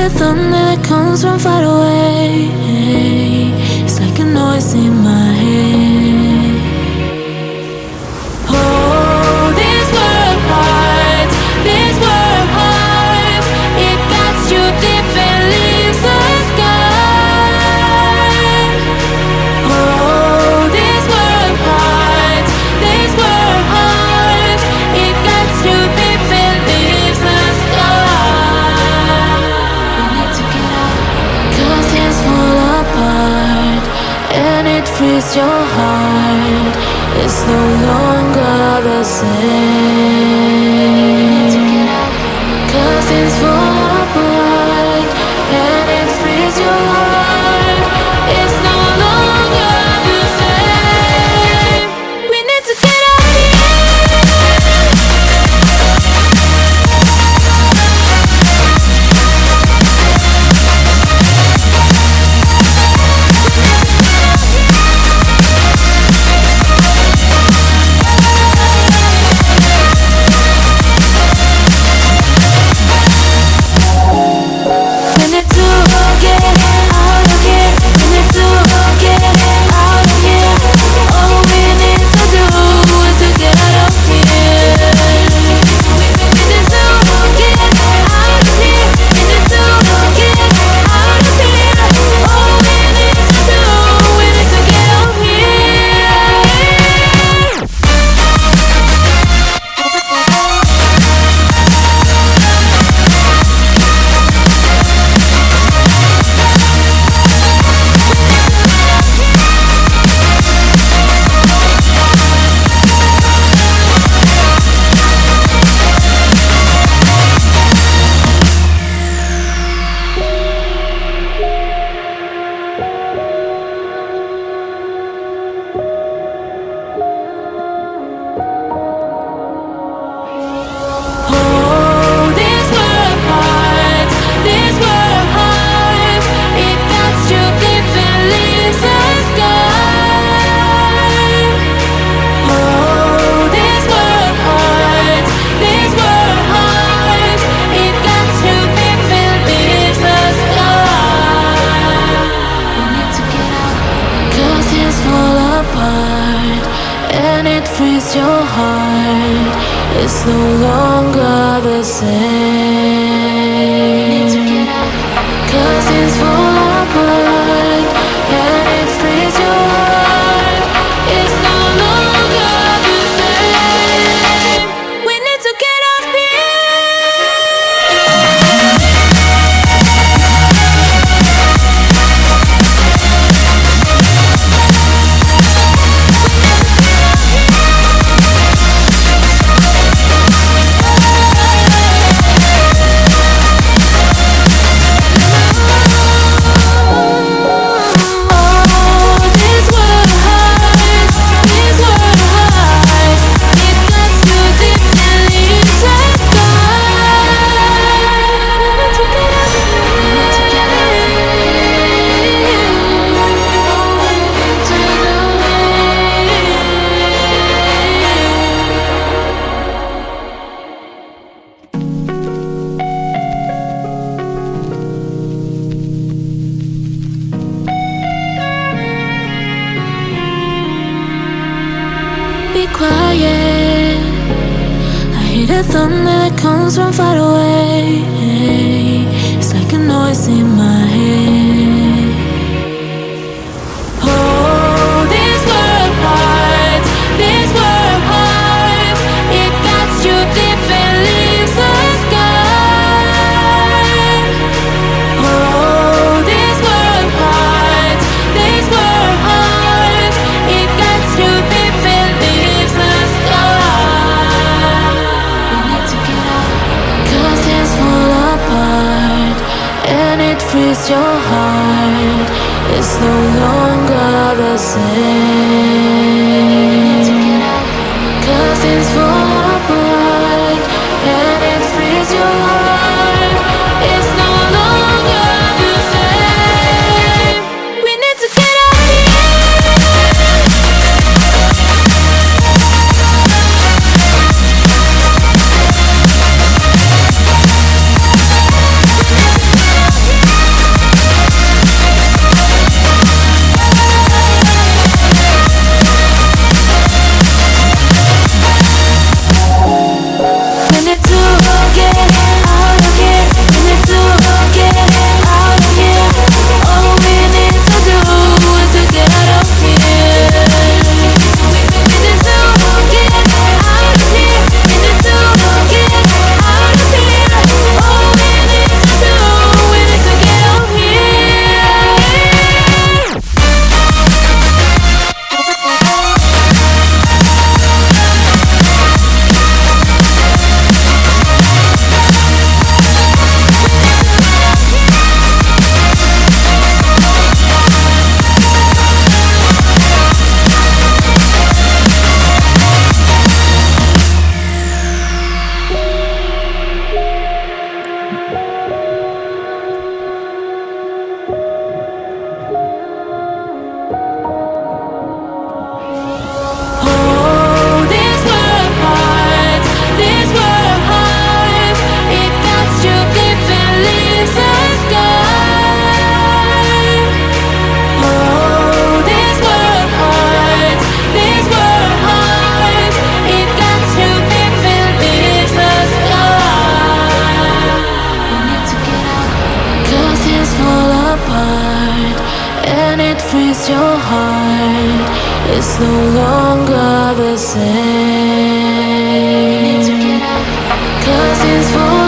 the thunder that comes from far away. It's like a noise in my head. Oh, this world hurts, this world hurts. It cuts you deep and leaves the sky. Oh, this world hurts, this world hurts. It cuts you deep and leaves the sky. We need to get out, 'cause things fall apart and it frees your heart. It's no longer the same. 'Cause things fall apart and it frees your heart. It's no longer the same. We need to get out of your heart. It's no longer the same. 'Cause things fall apart and it frees your heart. It's no longer the same. We need to get up quiet. I hear the thunder that comes from far away. It's like a noise in my head. Oh, this world hurts, this world hurts. It cuts you deep and leaves the sky. Oh, this world hurts, this world hurts. It cuts you deep and leaves the sky. We need to get out, 'cause things fall apart and it frees your heart. It's no longer the same. 'Cause things fall apart and it frees your heart. It's no longer the same. We need to get out of here. frees your heart. It's no longer the same. 'Cause it's for